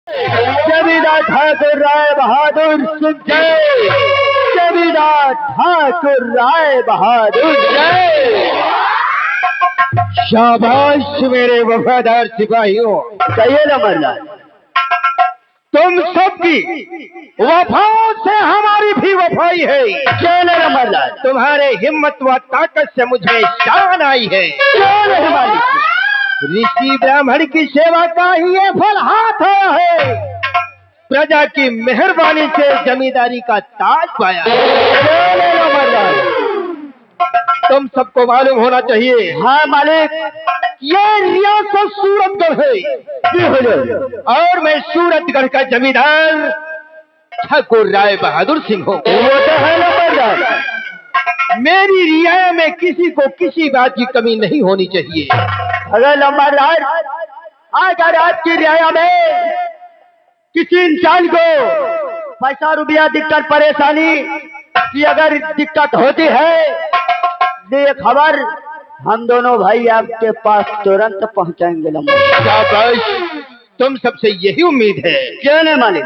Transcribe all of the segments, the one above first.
जमींदार ठाकुर राय बहादुर सिंह जय। जमींदार ठाकुर राय बहादुर जय। शाबाश मेरे वफादार सिपाहियों। कहिए ना मरना, तुम सबकी वफाओं से हमारी भी वफाई है। चले ना मरना, तुम्हारे हिम्मत व ताकत से मुझे शान आई है। चले हमारी ऋषि ब्राह्मण की सेवा का ही ये फल हाथ आया है। प्रजा की मेहरबानी से जमींदारी का ताज पाया। तुम सबको मालूम होना चाहिए। हाँ मालिक, ये रियासत सूरतगढ़ है और मैं सूरतगढ़ का जमींदार ठाकुर राय बहादुर सिंह हूँ। वो तो है ना, मेरी रियाया में किसी को किसी बात की कमी नहीं होनी चाहिए। अगर लंबादार अगर आपकी रियाया में किसी इंसान को पैसा रुपया दिक्कत परेशानी की अगर दिक्कत होती है, ये खबर हम दोनों भाई आपके पास तुरंत पहुंचाएंगे। शाबाश, तुम सबसे यही उम्मीद है। क्यों नहीं मालिक,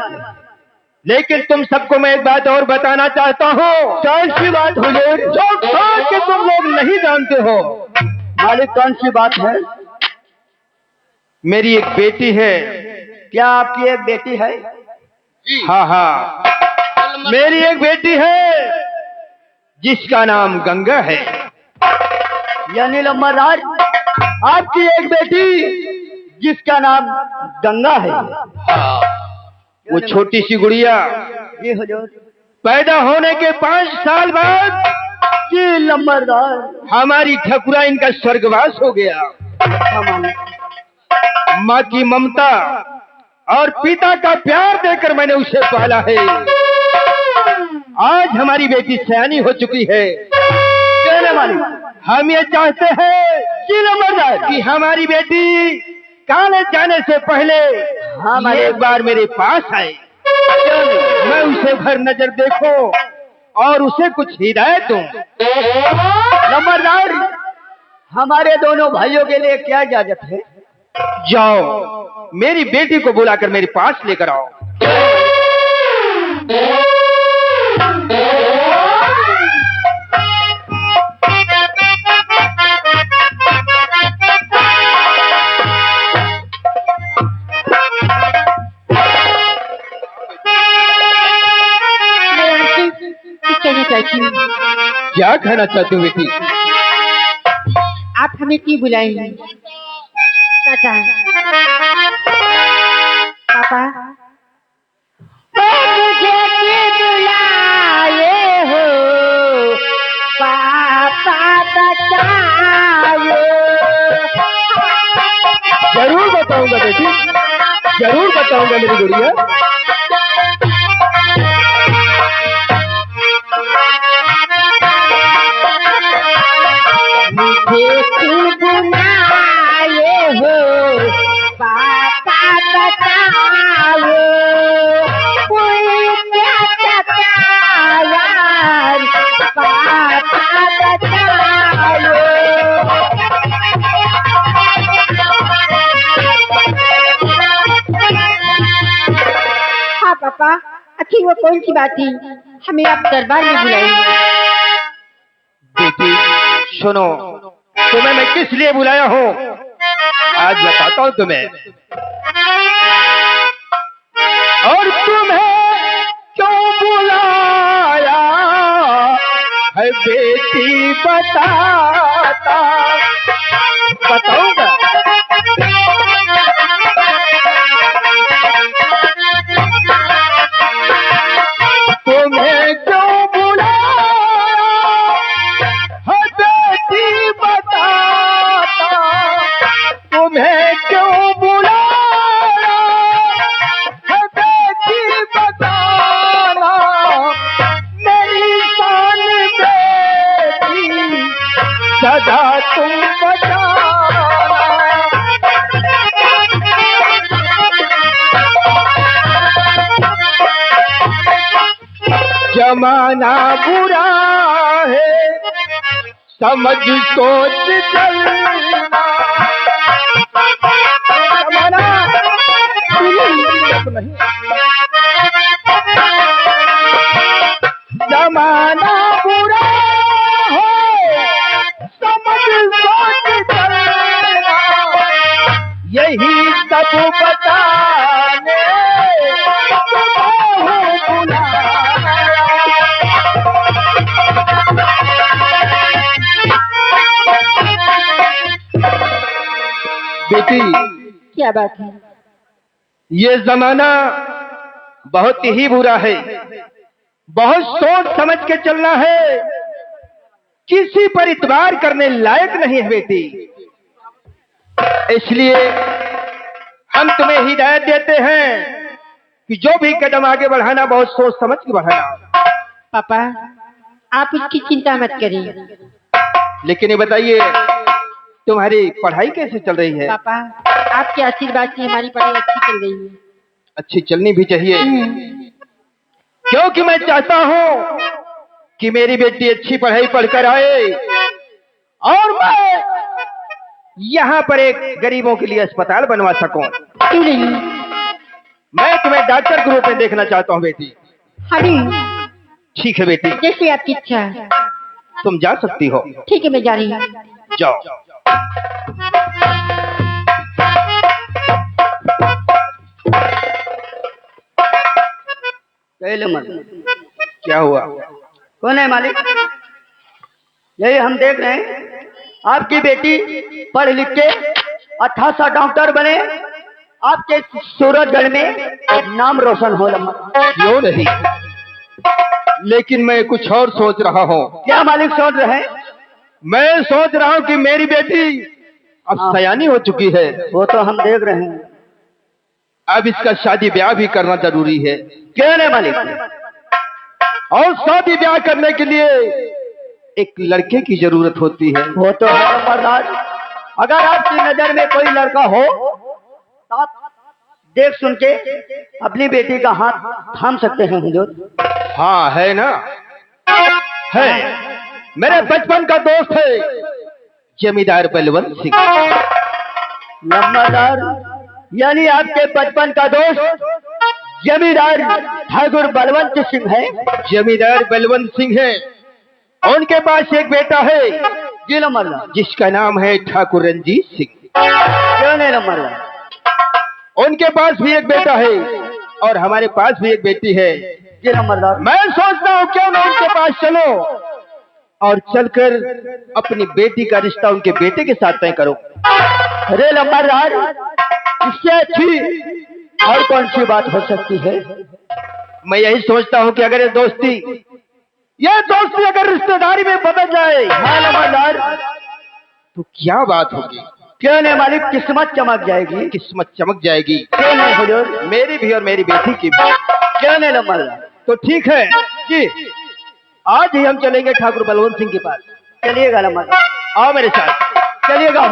लेकिन तुम सबको मैं एक बात और बताना चाहता हूँ। कौन सी बात हुजूर? जो कि तुम लोग नहीं जानते हो। मालिक कौन सी बात है? मेरी एक बेटी है। क्या आपकी एक बेटी है? हाँ हाँ, मेरी एक बेटी है जिसका नाम गंगा है। यानी लम्बादार आपकी एक बेटी जिसका नाम गंगा है। हाँ, वो छोटी सी गुड़िया ये पैदा होने के 5 साल बाद ये लम्बादार हमारी ठकुराइन का स्वर्गवास हो गया। माँ की ममता और पिता का प्यार देकर मैंने उसे पाला है। आज हमारी बेटी सयानी हो चुकी है। हम ये चाहते हैं कि हमारी बेटी कॉलेज जाने से पहले एक बार मेरे पास आए। मैं उसे भर नजर देखूं और उसे कुछ हिदायत दूं। नंबरदार, हमारे दोनों भाइयों के लिए क्या इजाजत है? जाओ मेरी बेटी को बुलाकर मेरे पास लेकर आओ। क्या कहना चाहती हूँ बेटी? आप हमें क्यों बुलाएंगे? चाचा पापा मुझे क्यों बुलाए हो? पापा बताओ। जरूर बताऊंगा बेटी, जरूर बताऊंगा मेरी गुड़िया। मुझे क्यों बुलाए हो? पापा बताओ। कोई क्या बताया? पापा बताओ। हाँ पापा, अच्छी वो कौन सी बात थी हमें आप दरबार में बुलाएंगे? बेटी सुनो, तुम्हें मैं किस लिए बुलाया हूँ आज बताता हूँ तुम्हें। और तुम्हें क्यों बुलाया है बेटी बताता बताऊंगा। तुम्हें क्यों बुलाया है बेटी बताता, तुम्हें क्यों बुलाया है बेटी बताना। मेरी शान बेटी सदा तुम बचाना। जमाना बुरा है समझ सोच चलना। जमाना तो नहीं। जमाना बुरा हो समझ सोच चलना, यही सब बताने बेटी। क्या बात है? ये जमाना बहुत ही बुरा है, बहुत सोच समझ के चलना है, किसी पर इतबार करने लायक नहीं है बेटी। इसलिए हम तुम्हें हिदायत देते हैं कि जो भी कदम आगे बढ़ाना बहुत सोच समझ के बढ़ाना। पापा आप इसकी चिंता मत करिए। लेकिन ये बताइए तुम्हारी पढ़ाई कैसे चल रही है? पापा आपके आशीर्वाद से हमारी पढ़ाई अच्छी चल रही है। अच्छी चलनी भी चाहिए, क्योंकि मैं चाहता हूं कि मेरी बेटी अच्छी पढ़ाई पढ़कर आए और मैं यहाँ पर एक गरीबों के लिए अस्पताल बनवा सकूं। क्यों नहीं? मैं तुम्हें डॉक्टर के रूप में देखना चाहता हूँ बेटी। हाँ जी। ठीक है बेटी, जैसे आपकी इच्छा है। तुम जा सकती हो। ठीक है मैं जा रही हूँ। जाओ। क्या हुआ? कौन है मालिक? यही हम देख रहे हैं आपकी बेटी पढ़ लिख के अच्छा सा डॉक्टर बने, आपके सूरजगढ़ में नाम रोशन हो। क्यों नहीं, लेकिन मैं कुछ और सोच रहा हूँ। क्या मालिक सोच रहे हैं? मैं सोच रहा हूँ कि मेरी बेटी अब सयानी हो चुकी है। वो तो हम देख रहे हैं। अब इसका शादी ब्याह भी करना जरूरी है। क्यों नहीं मालिक? और शादी ब्याह करने के लिए एक लड़के की जरूरत होती है। वो तो है मर्दार। अगर आपकी नजर में कोई लड़का हो तो आप देख सुन के अपनी बेटी का हाथ थाम सकते हैं हुजूर। हाँ है ना, है। मेरे बचपन का दोस्त है जमींदार बलवंत सिंह। नंबरदार, यानी आपके बचपन का दोस्त जमींदार ठाकुर बलवंत सिंह है? जमींदार बलवंत सिंह है। उनके पास एक बेटा है जी नंबरदार, जिसका नाम है ठाकुर रंजीत सिंह। क्यों नहीं नंबरदार? उनके पास भी एक बेटा है और हमारे पास भी एक बेटी है। जी नंबरदार। मैं सोचता हूँ क्यों ना उनके पास चलो और चलकर अपनी बेटी का रिश्ता उनके बेटे के साथ तय करो। अरे नंबरदार, इससे अच्छी और कौन सी बात हो सकती है? मैं यही सोचता हूँ कि अगर ये दोस्ती अगर रिश्तेदारी में बदल जाए, हाँ नंबरदार, तो क्या बात होगी? क्यों नहीं मालिक, किस्मत चमक जाएगी। किस्मत चमक जाएगी। क्यों नहीं हुजूर? मेरी भी और मेरी बेटी की भी। क्यों नहीं नंबरदार? तो ठीक है जी, आज ही हम चलेंगे ठाकुर बलवंत सिंह के पास। चलिएगा नंबरदार, आओ मेरे साथ। चलिएगा।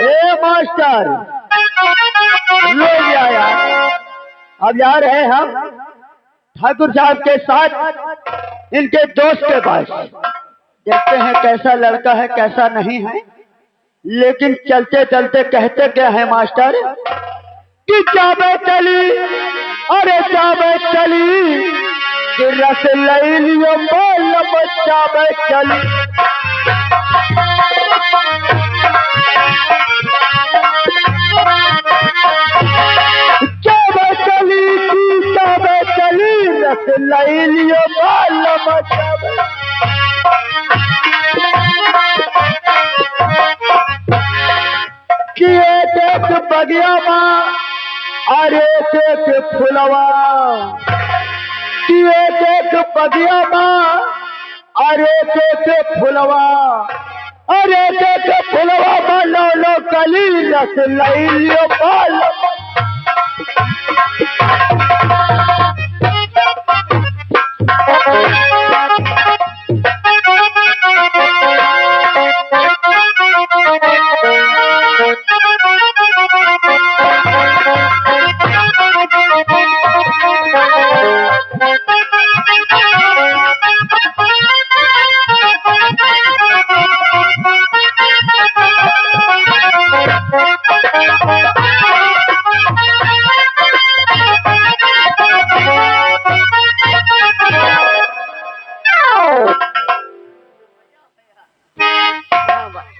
ए मास्टर, लो आया। अब जा रहे हैं हम ठाकुर साहब के साथ इनके दोस्त के पास। देखते हैं कैसा लड़का है कैसा नहीं है। लेकिन चलते चलते कहते क्या है मास्टर कि जाबे चली, अरे जाबे चली, कि रस लई लियो मालम जाबे चली। जाबे चली की जाबे चली, रस लई लियो मालम जाबे। किए देख बगिया माँ, अरे देख फुलवा, किए देख बगिया माँ, अरे देख फुलवा, अरे देख फुलवा मानो लो कली, रस लई लियो मालम।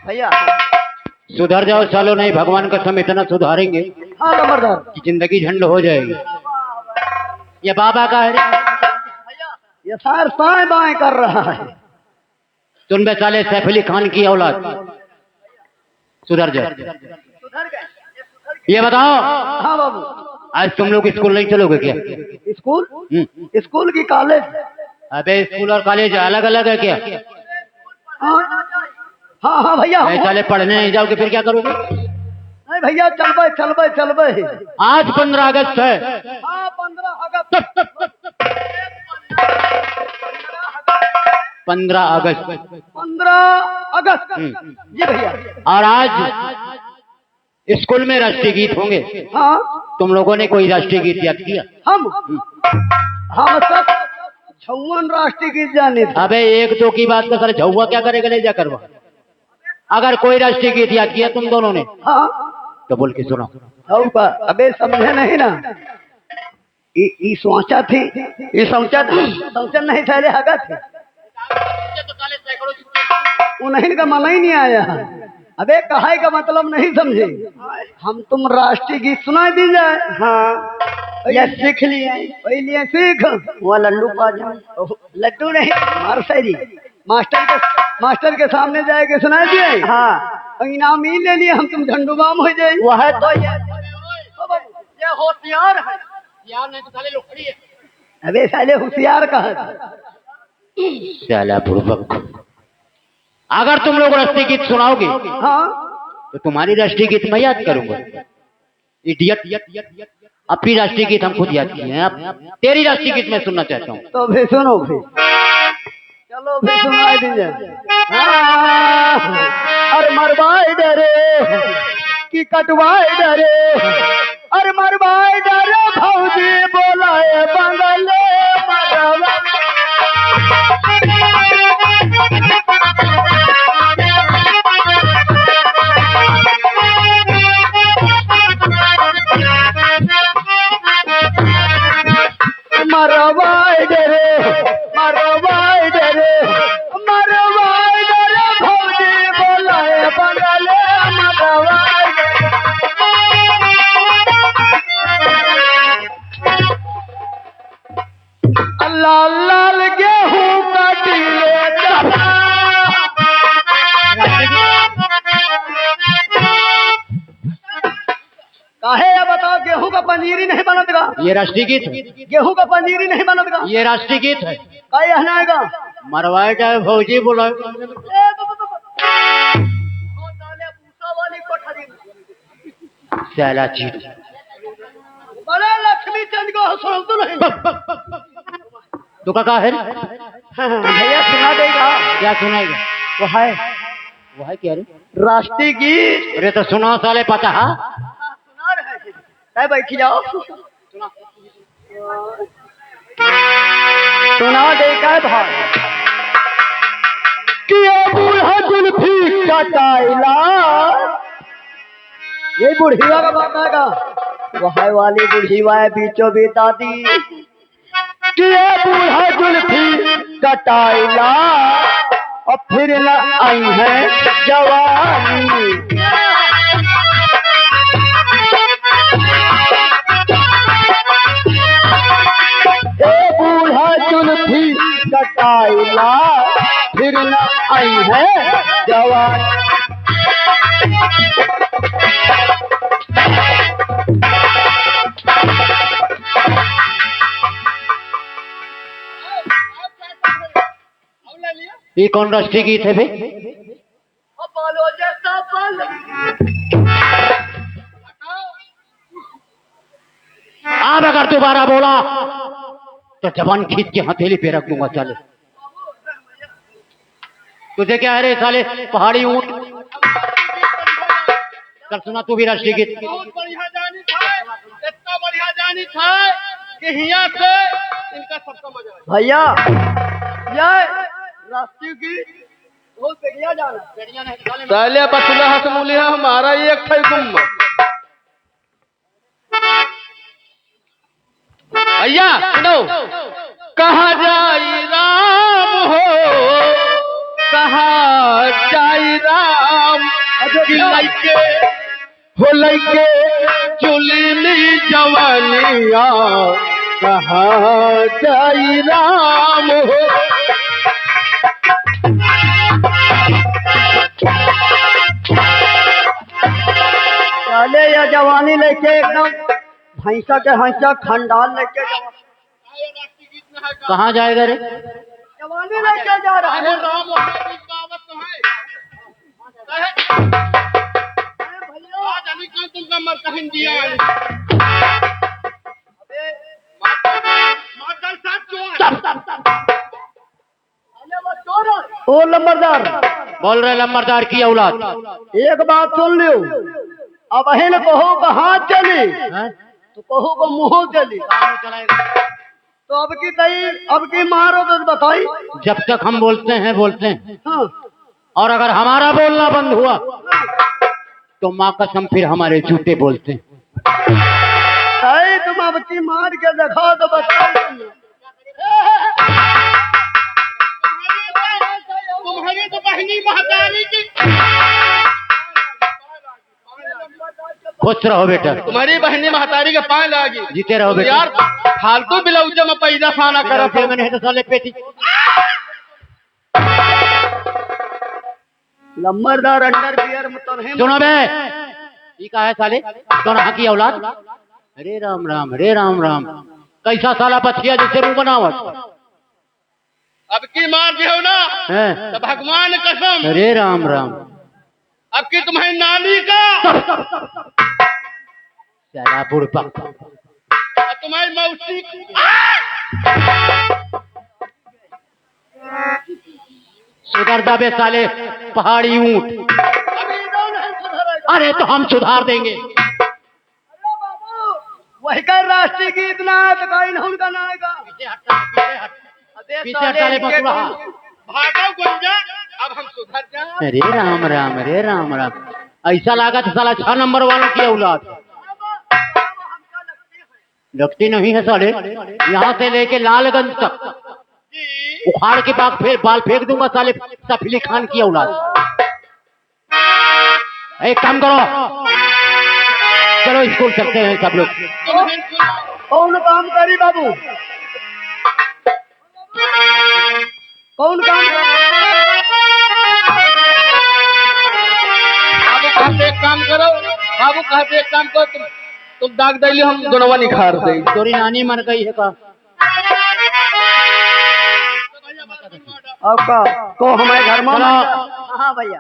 भैया सुधर जाओ सालो, नहीं भगवान कसम इतना सुधारेंगे हाँ नंबरदार कि जिंदगी झंड हो जाएगी। ये बाबा का है रे। ये सार साए बाएं कर रहा है। तुम साले सैफ अली खान की औलाद, सुधर जाओ। ये बताओ, हाँ बाबू आज तुम लोग स्कूल नहीं चलोगे क्या? स्कूल स्कूल की कॉलेज? अबे स्कूल और कॉलेज अलग अलग है क्या? हाँ हाँ भैया साले पढ़ने नहीं जाओगे फिर क्या करोगे? नहीं भैया चलबे। आज 15 अगस्त है। हाँ 15 अगस्त। 15 अगस्त 15 अगस्त जी भैया। और आज स्कूल में राष्ट्रीय गीत होंगे। हाँ तुम लोगों ने कोई राष्ट्रीय गीत याद किया? हम सब 56 राष्ट्रीय गीत जाने थे। अबे एक दो की बात कर, झुआ क्या करेगा ले जा करवा। अगर कोई राष्ट्रीय गीत याद किया तुम दोनों ने हाँ तो बोल के सुनो। अबे समझे नहीं ना, ये सोचा थी, ये सोचा नहीं पहले हगा थे, उन्हीं का मन ही नहीं आया। अबे कहाई का मतलब नहीं समझे। हम तुम राष्ट्रीय गीत सुना दी जाए। हाँ ये सीख लिए सीख। वो लड्डू पा जाए, लड्डू नहीं मारसरी मास्टर के सामने जाके सुना दिए। हाँ इनाम ही ले लिए हम, तुम झंडूबाम हो जाए। वह है तो ये होशियार है, यार नहीं तो साले लोखड़ी है। अबे साले होशियार कहा साला बुड़बक। अगर तुम लोग राष्ट्रीय गीत सुनाओगे हाँ तो तुम्हारी राष्ट्रीय गीत मैं याद करूंगा। इडियट, अपनी राष्ट्रीय गीत हम खुद याद किए हैं। अब तेरी राष्ट्रीय गीत मैं सुनना चाहता हूँ। तो फिर सुनो, फिर चलो फिर सुनाई दीजिए। अरे मरवाए डरे कि कटवाए डरे, अरे मरवाए डरे भौजी बोलाए बंगले मरवा। मरवाए डरे भौजी बोलाए बंगले मरवाए। लाल लाल गेहूं काटिले काहे या बताओ, गेहूं का पंजीरी नहीं बनत का? ये राष्ट्रीय गीत है। गेहूं का पंजीरी नहीं बनत का? ये राष्ट्रीय गीत है। काहे हनाएगा? मरवाए जाए भौजी बोला। साला चीट। बड़े लक्ष्मी चंद को हंसो तो नहीं। तो का है भैया सुना देगा। क्या सुनाएगा? वो है क्या रे? राष्ट्रीय गीत। अरे तो सुनो साले पता है। सुना रहे हैं, बैठी जाओ सुना देगा भाई। कि बूढ़ा जुल्फी कटाइला, ये बुढ़िया का बात आएगा। वह वाली बुढ़िया है बीचों भी दादी। कि बूढ़ा जुल्फी कटाइला और फिर न आई है जवानी। बूढ़ा जुल्फी कटाइला फिर न आई है जवानी। ये कौन राष्ट्रीय गीत है भाई? अब अगर दोबारा बोला तो जबान खींच के हथेली पे रख दूंगा। चले तुझे क्या है रे साले पहाड़ी ऊंट। कल सुना तू भी राष्ट्रीय गीत। बहुत बढ़िया जानी था, इतना बढ़िया जानी था कि हिया से इनका सबका मजा। भैया ये राष्ट्रीय गीत बहुत बढ़िया जाना। साले पतला हसमुलिया हमारा एक थे गुम भैया सुनो, कहा जाई राम हो, कहा जाई राम, कि लइके हो लइके चुलनी जवानिया, कहा जाई राम हो। चले या जवानी लेके एकदम भैंसा के हंसा खंडाल लेके कहाँ जाएगा रे? जवानी लेके जा रहा है। राम कहावत तो है आज अभी कल तुमका मर कहीं दिया है। मादल साहब ओ लंबरदार, बोल रहे लंबरदार की औलाद। एक बात सुन लियो, अब अहिन कहो का हाथ चली हैं? तो कहो का मुंह चली। तो अब की मारो तो बताई। जब तक हम बोलते हैं हाँ, और अगर हमारा बोलना बंद हुआ तो माँ कसम फिर हमारे जूते बोलते हैं। सही, तुम अब की मार के दिखाओ तो बताओ। तुम्हारी तो बहनी महतारी की खुश रहो बेटा, तुम्हारी बहनी महतारी के पाए लागी। जीते रहो बेटा। यार फालतू बिलौजे में पैदा खाना करा था। मैंने तो साले पेटी लंबरदार अंडर बियर में तो नहीं। सुनो बे, ये का है साले दोनों की औलाद। हरे राम राम, हरे राम राम। कैसा साला बचिया जिसे मुंह बनावट अब की मार दियो ना है। तो भगवान कसम, हरे राम राम। अब की तुम्हारी नानी का साला बुढ़पा और तुम्हारी मौसी सुधर दबे साले पहाड़ी ऊंट। अरे तो हम सुधार देंगे। वही कर राष्ट्रीय गीत ना है तो कहीं ना उनका ना आएगा। पीछे साले बसुआ। भागो गुंजा, अब हम सुधर जाए। अरे राम राम, अरे राम राम। ऐसा लगा था साला 6 नंबर वालों की औलाद। लगती नहीं है साले, यहाँ से लेके लालगंज तक उखाड़ के बाल फेंक दूंगा साले सफीली खान की औलाद। एक काम करो, चलो स्कूल चलते हैं सब लोग। कौन काम करी बाबू? कौन काम बाबू कहते एक काम करो, बाबू कहते एक काम करो, तुम दाग दे लियो, हम दोनों निखार दे। तोरी नानी मर गई है का? आपका को हमारे घर में। चलो। हाँ भैया,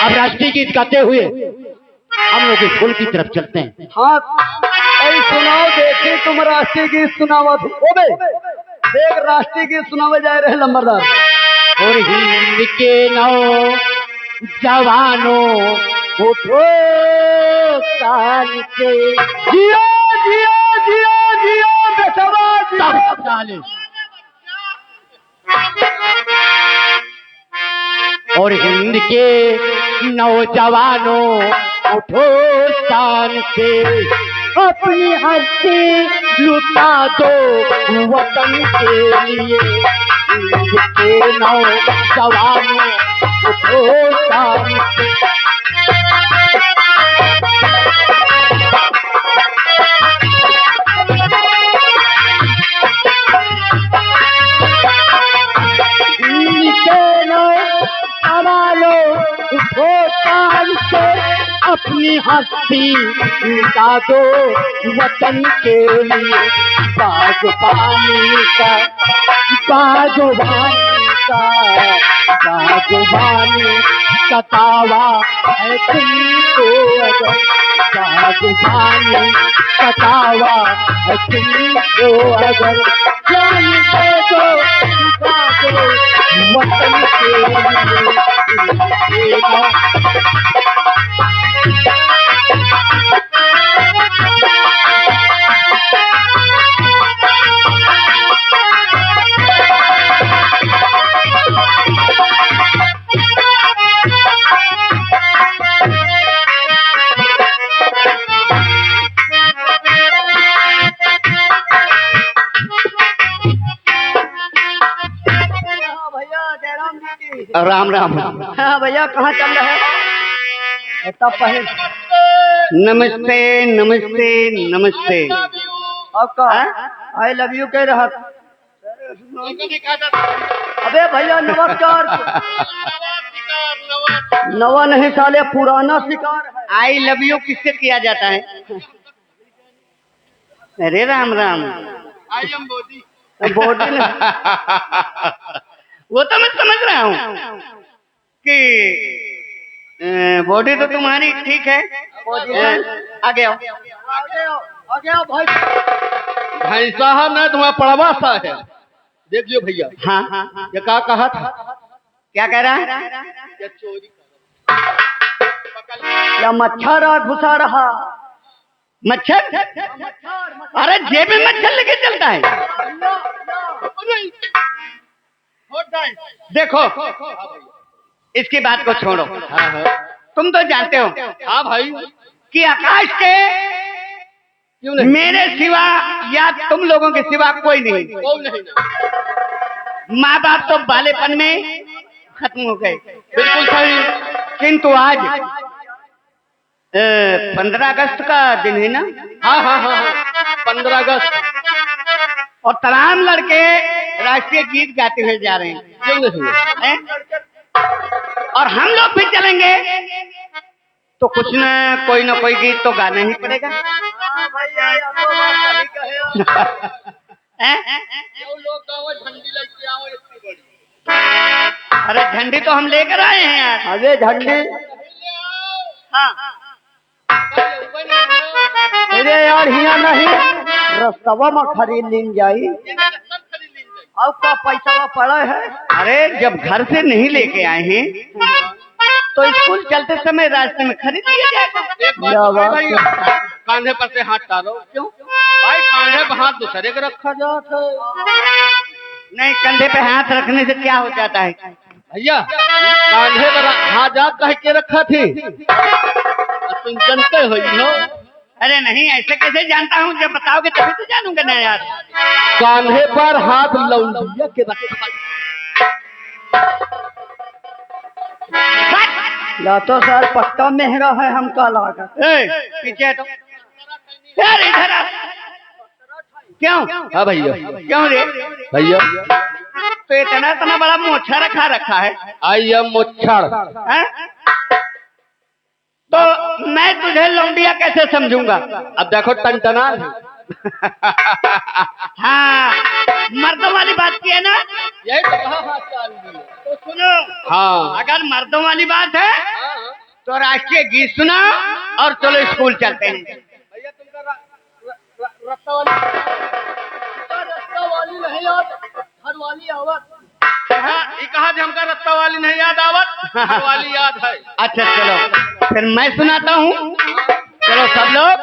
अब राष्ट्रीय गीत गाते हुए हम लोग स्कूल की तरफ चलते हैं। हाँ ऐ सुनाओ, देखी तुम राष्ट्रीय गीत सुनावा थी। ओ बे देख, राष्ट्रीय गीत सुनावे जा रहे लंबरदार। और हिंद के नौ जवानों उठो काल से। जियो जियो जियो जियो बेटवा जियो। साले और हिंद के नौजवानों उठो शान से, अपनी हस्ती लुटा दो वतन के लिए। हिंद के नौजवानों उठो शान से। उठो शान से, अपनी हस्ती लुटा दो वतन के लिए। बागबानी का बागबानी का दावा है तुमको अगर। बागबानी का दावा है तुमको अगर। जान दे दो लुटा दो वतन के लिए। राम राम। हाँ भैया, कहाँ चल रहे हो? तब पहले नमस्ते नमस्ते नमस्ते। आपका आई लव यू कह रहा। अबे भैया नमस्कार। नवा नहीं साले, पुराना शिकार है। आई लव यू किससे किया जाता है? अरे Ram Ram. I am Bodhi. Body ने वो तो मैं समझ रहा हूँ कि बॉडी तो तुम्हारी ठीक है। आगे आओ। भाई। भाई साहब ने तुम्हारा पड़वा सा है, देख लियो भैया। हाँ हाँ, ये क्या कहा था? क्या कह रहा है? ये चोरी या मच्छर घुसा रहा। मच्छर? अरे जेब में मच्छर लेके चलता है। देखो, इसकी बात को छोड़ो। हाँ हाँ तुम तो जानते हो हाँ भाई, कि आकाश के क्यों नहीं? मेरे सिवा या तुम लोगों के सिवा कोई नहीं। कोई नहीं ना। माँ बाप तो बालेपन में खत्म हो गए। बिल्कुल सही। किंतु आज 15 अगस्त का दिन है ना? हाँ हाँ हाँ हाँ, 15 अगस्त। और तमाम लड़के राष्ट्रीय गीत गाते हुए जा रहे हैं। क्यों नहीं? हैं? और हम लोग भी चलेंगे तो कुछ न कोई गीत तो गाना ही पड़ेगा। हैं? अरे झंडी तो हम लेकर आए हैं यार। अबे झंडी। हाँ। अरे यार हिया नहीं, रस्तवा में खरीद लीन जाई। अब का पैसा पड़ा है। अरे जब घर से नहीं लेके आए हैं तो स्कूल चलते समय रास्ते में खरीद लिया जाएगा। एक बात बताओ भाई, कांधे पर से हाथ डालो। क्यों भाई? कांधे पर हाथ दूसरे के रखा जाता है। नहीं, कंधे पे हाथ रखने से क्या हो जाता है? भैया कांधे पर हाथ जा कह के रखा थी, तुम जानते हो। अरे नहीं, ऐसे कैसे जानता हूँ? जब बताओगे तभी तो जानूंगा ना यार। कांधे पर हाथ लौंडिया के रखा। या तो सर पक्का महंगा है हमका लागत। पीछे हटो यार, इधर आ। क्यों? हाँ भैया। क्यों रे? भैया तो इतना बड़ा मोछा रखा है। I am मुच्छड़। हैं? तो मैं तुझे लौंडिया कैसे समझूंगा? अब देखो टनटना है। हाँ, मर्दों वाली बात की है ना? यही तो कहा हाथ डाल दिया। तो सुनो, हाँ अगर मर्दों वाली बात है तो राष्ट्रीय गीत सुना और चलो स्कूल चलते हैं। भैया तुमका रस्ता वाली नहीं याद, घर वाली आवत। ये कहा हमका रस्ता वाली नहीं याद आवत, घर वाली याद है। अच्छा चलो, फिर मैं सुनाता हूँ। चलो सब लोग।